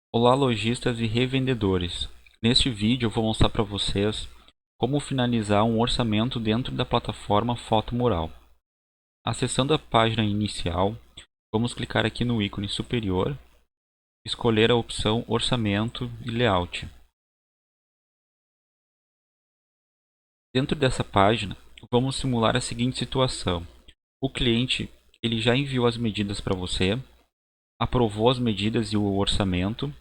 Olá, lojistas e revendedores. Neste vídeo eu vou mostrar para vocês como finalizar um orçamento dentro da plataforma Foto Mural. Acessando a página inicial, vamos clicar aqui no ícone superior, escolher a opção Orçamento e Layout. Dentro dessa página, vamos simular a seguinte situação. O cliente ele já enviou as medidas para você, aprovou as medidas e o orçamento,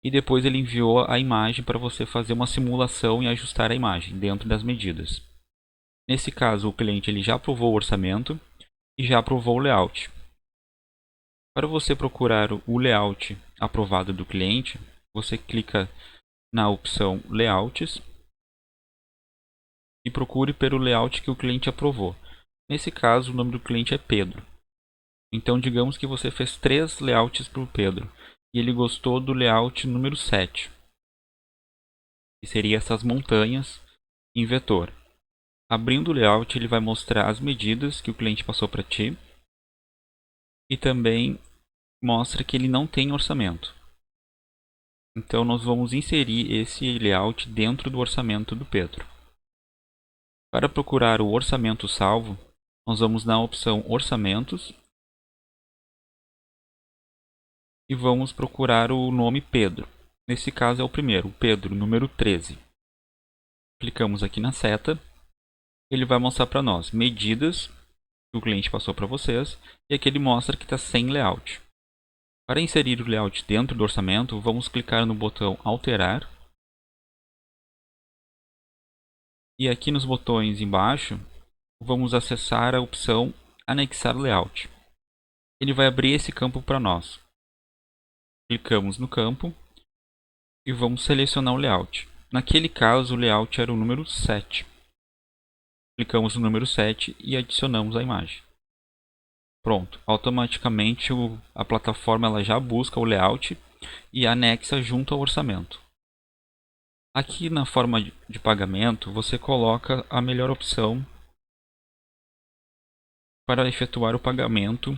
e depois ele enviou a imagem para você fazer uma simulação e ajustar a imagem dentro das medidas. Nesse caso, o cliente ele já aprovou o orçamento e já aprovou o layout. Para você procurar o layout aprovado do cliente, você clica na opção Layouts e procure pelo layout que o cliente aprovou. Nesse caso, o nome do cliente é Pedro. Então, digamos que você fez 3 layouts para o Pedro e ele gostou do layout número 7, que seria essas montanhas em vetor. Abrindo o layout, ele vai mostrar as medidas que o cliente passou para ti e também mostra que ele não tem orçamento. Então nós vamos inserir esse layout dentro do orçamento do Pedro. Para procurar o orçamento salvo, nós vamos na opção Orçamentos e vamos procurar o nome Pedro. Nesse caso é o primeiro, o Pedro, número 13. Clicamos aqui na seta, ele vai mostrar para nós medidas que o cliente passou para vocês e aqui ele mostra que está sem layout. Para inserir o layout dentro do orçamento, vamos clicar no botão Alterar. E aqui nos botões embaixo, vamos acessar a opção Anexar Layout. Ele vai abrir esse campo para nós. Clicamos no campo e vamos selecionar o layout. Naquele caso, o layout era o número 7. Clicamos no número 7 e adicionamos a imagem. Pronto, automaticamente a plataforma ela já busca o layout e anexa junto ao orçamento. Aqui na forma de pagamento, você coloca a melhor opção para efetuar o pagamento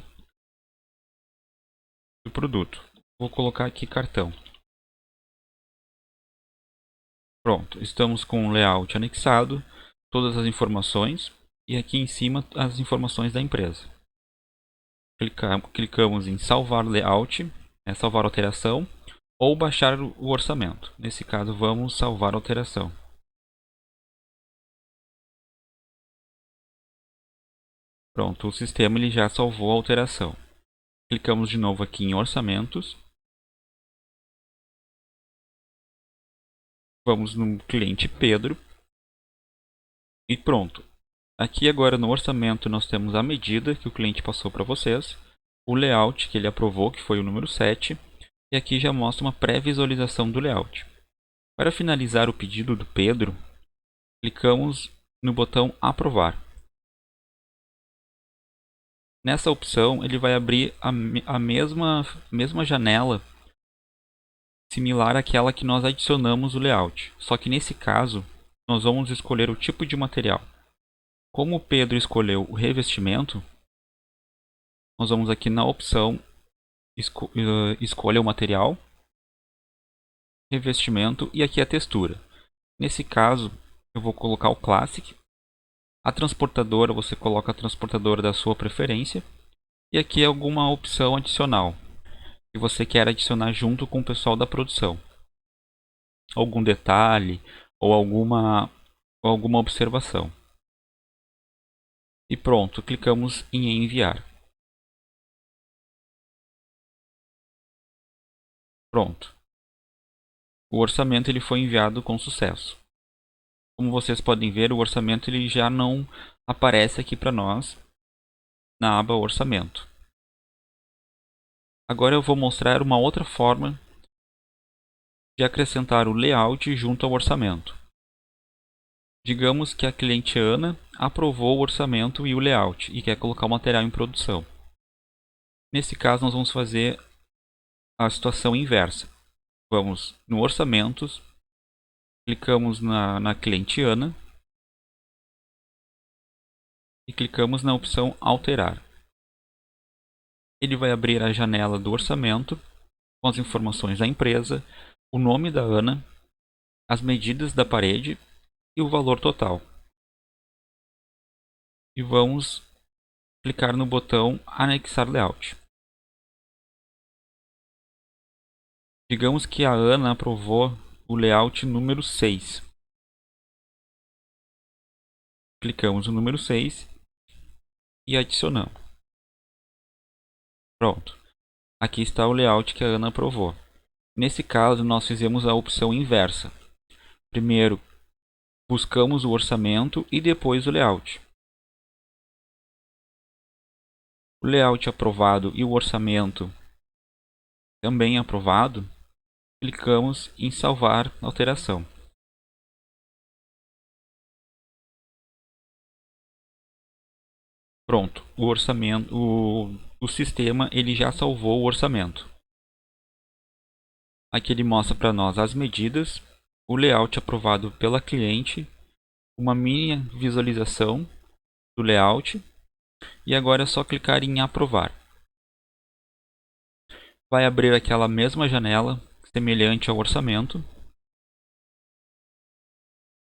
do produto. Vou colocar aqui cartão. Pronto, estamos com o layout anexado, todas as informações e aqui em cima as informações da empresa. Clicamos em salvar layout, salvar alteração ou baixar o orçamento. Nesse caso vamos salvar a alteração. Pronto, o sistema ele já salvou a alteração. Clicamos de novo aqui em orçamentos. Vamos no cliente Pedro. E pronto. Aqui agora no orçamento nós temos a medida que o cliente passou para vocês, o layout que ele aprovou, que foi o número 7, e aqui já mostra uma pré-visualização do layout. Para finalizar o pedido do Pedro, clicamos no botão Aprovar. Nessa opção ele vai abrir a mesma janela similar àquela que nós adicionamos o layout, só que nesse caso nós vamos escolher o tipo de material. Como o Pedro escolheu o revestimento, nós vamos aqui na opção Escolha o material, revestimento e aqui a textura. Nesse caso, eu vou colocar o Classic. A transportadora, você coloca a transportadora da sua preferência. E aqui alguma opção adicional que você quer adicionar junto com o pessoal da produção. Algum detalhe ou alguma observação. E pronto, clicamos em enviar. Pronto. O orçamento ele foi enviado com sucesso. Como vocês podem ver, o orçamento ele já não aparece aqui para nós na aba orçamento. Agora eu vou mostrar uma outra forma de acrescentar o layout junto ao orçamento. Digamos que a cliente Ana aprovou o orçamento e o layout e quer colocar o material em produção. Nesse caso nós vamos fazer a situação inversa. Vamos no orçamentos, clicamos na cliente Ana e clicamos na opção alterar. Ele vai abrir a janela do orçamento com as informações da empresa, o nome da Ana, as medidas da parede e o valor total. E vamos clicar no botão Anexar Layout. Digamos que a Ana aprovou o layout número 6. Clicamos no número 6 e adicionamos. Pronto. Aqui está o layout que a Ana aprovou. Nesse caso, nós fizemos a opção inversa. Primeiro, buscamos o orçamento e depois o layout. O layout aprovado e o orçamento também aprovado, clicamos em salvar alteração. Pronto, o orçamento, o sistema ele já salvou o orçamento. Aqui ele mostra para nós as medidas, o layout aprovado pela cliente, uma mini visualização do layout e agora é só clicar em aprovar. Vai abrir aquela mesma janela semelhante ao orçamento.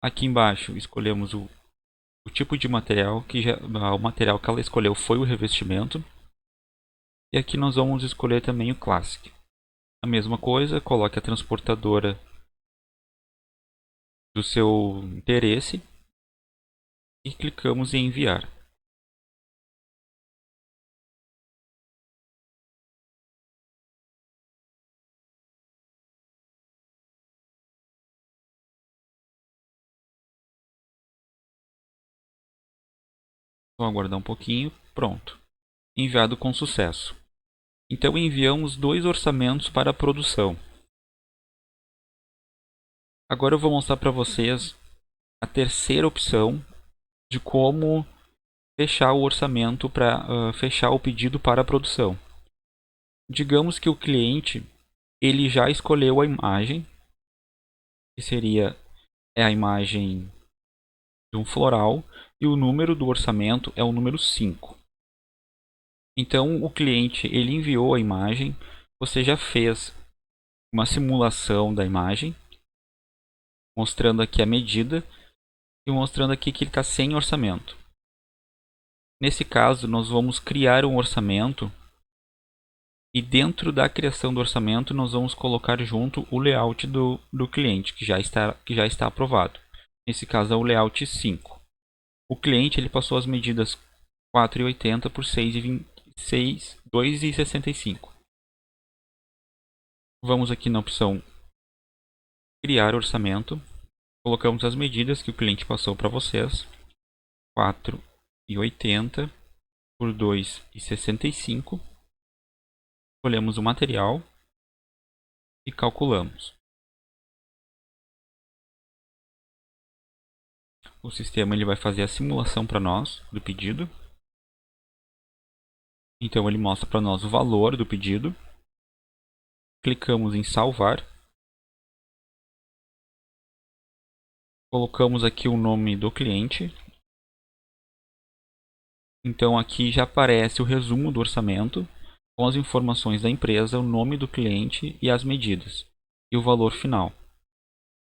Aqui embaixo escolhemos o tipo de material, o material que ela escolheu foi o revestimento. E aqui nós vamos escolher também o Classic. A mesma coisa, coloque a transportadora do seu interesse e clicamos em enviar. Vou aguardar um pouquinho. Pronto. Enviado com sucesso. Então enviamos 2 orçamentos para a produção. Agora eu vou mostrar para vocês a terceira opção de como fechar o orçamento para fechar o pedido para a produção. Digamos que o cliente ele já escolheu a imagem, que seria a imagem de um floral, e o número do orçamento é o número 5. Então o cliente ele enviou a imagem, você já fez uma simulação da imagem, mostrando aqui a medida e mostrando aqui que ele está sem orçamento. Nesse caso nós vamos criar um orçamento e dentro da criação do orçamento nós vamos colocar junto o layout do cliente que já está aprovado. Nesse caso é o layout 5. O cliente ele passou as medidas 4,80 por 2,65. Vamos aqui na opção criar orçamento. Colocamos as medidas que o cliente passou para vocês. 4,80 por 2,65. Escolhemos o material e calculamos. O sistema ele vai fazer a simulação para nós do pedido. Então ele mostra para nós o valor do pedido. Clicamos em salvar. Colocamos aqui o nome do cliente. Então aqui já aparece o resumo do orçamento com as informações da empresa, o nome do cliente e as medidas e o valor final.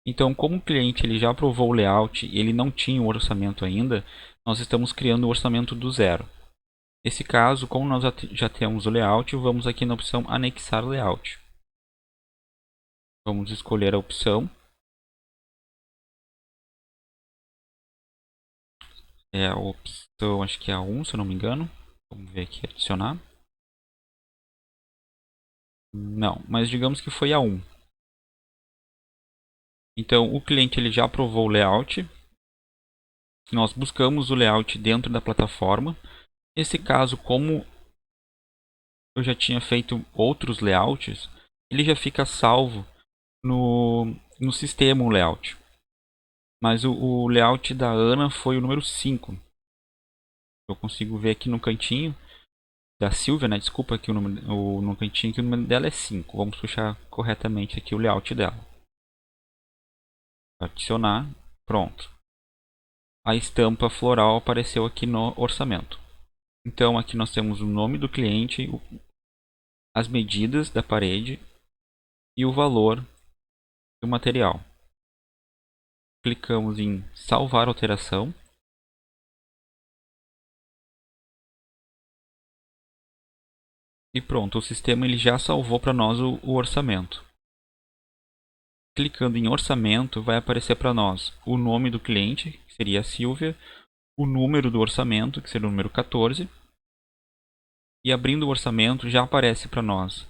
Então, como o cliente ele já aprovou o layout e ele não tinha o orçamento ainda, nós estamos criando o orçamento do zero. Nesse caso, como nós já temos o layout, vamos aqui na opção Anexar Layout. Vamos escolher a opção. É a opção, acho que é a 1, se eu não me engano. Vamos ver aqui, adicionar. Não, mas digamos que foi a 1. Então, o cliente ele já aprovou o layout. Nós buscamos o layout dentro da plataforma. Nesse caso, como eu já tinha feito outros layouts, ele já fica salvo no sistema o layout. Mas o layout da Ana foi o número 5. Eu consigo ver aqui no cantinho da Silvia, né? Desculpa aqui no cantinho que o número dela é 5. Vamos puxar corretamente aqui o layout dela. Adicionar, pronto. A estampa floral apareceu aqui no orçamento. Então aqui nós temos o nome do cliente, as medidas da parede e o valor do material. Clicamos em salvar alteração. E pronto, o sistema ele já salvou para nós o orçamento. Clicando em orçamento, vai aparecer para nós o nome do cliente, que seria a Silvia, o número do orçamento, que seria o número 14. E abrindo o orçamento, já aparece para nós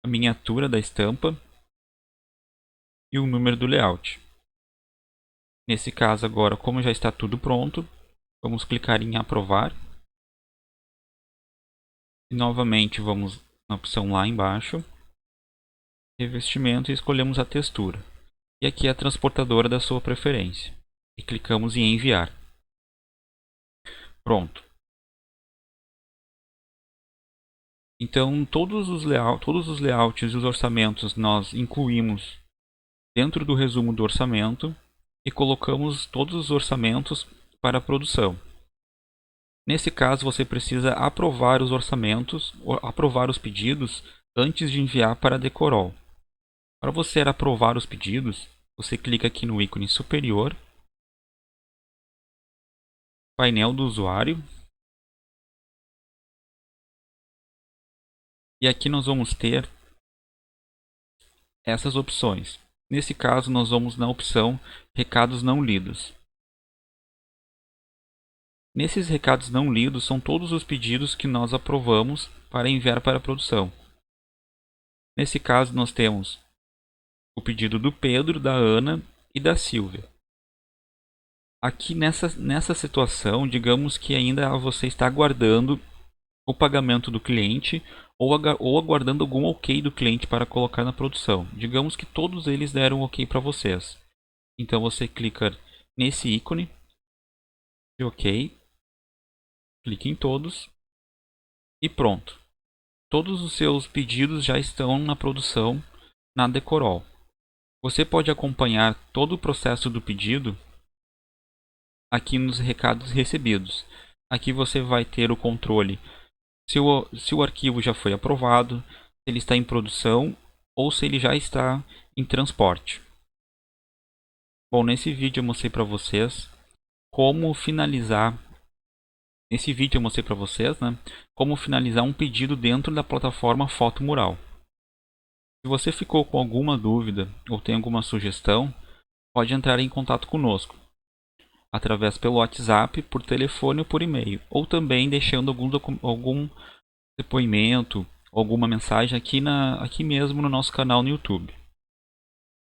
a miniatura da estampa e o número do layout. Nesse caso agora, como já está tudo pronto, vamos clicar em aprovar. E novamente vamos na opção lá embaixo, revestimento, e escolhemos a textura. E aqui é a transportadora da sua preferência. E clicamos em enviar. Pronto. Então todos os layouts e os orçamentos nós incluímos dentro do resumo do orçamento e colocamos todos os orçamentos para a produção. Nesse caso, você precisa aprovar os orçamentos, aprovar os pedidos antes de enviar para a Decorol. Para você aprovar os pedidos, você clica aqui no ícone superior, painel do usuário, e aqui nós vamos ter essas opções. Nesse caso, nós vamos na opção recados não lidos. Nesses recados não lidos são todos os pedidos que nós aprovamos para enviar para a produção. Nesse caso, nós temos o pedido do Pedro, da Ana e da Silvia. Aqui nessa situação, digamos que ainda você está aguardando o pagamento do cliente ou aguardando algum ok do cliente para colocar na produção. Digamos que todos eles deram ok para vocês. Então você clica nesse ícone de ok, clique em todos e pronto. Todos os seus pedidos já estão na produção na Decorol. Você pode acompanhar todo o processo do pedido aqui nos recados recebidos. Aqui você vai ter o controle se o arquivo já foi aprovado, se ele está em produção ou se ele já está em transporte. Bom, nesse vídeo eu mostrei para vocês como finalizar. Nesse vídeo eu mostrei para vocês, como finalizar um pedido dentro da plataforma Foto Mural. Se você ficou com alguma dúvida ou tem alguma sugestão, pode entrar em contato conosco através pelo WhatsApp, por telefone ou por e-mail, ou também deixando algum depoimento, alguma mensagem aqui mesmo no nosso canal no YouTube.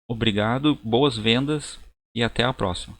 Obrigado, boas vendas e até a próxima.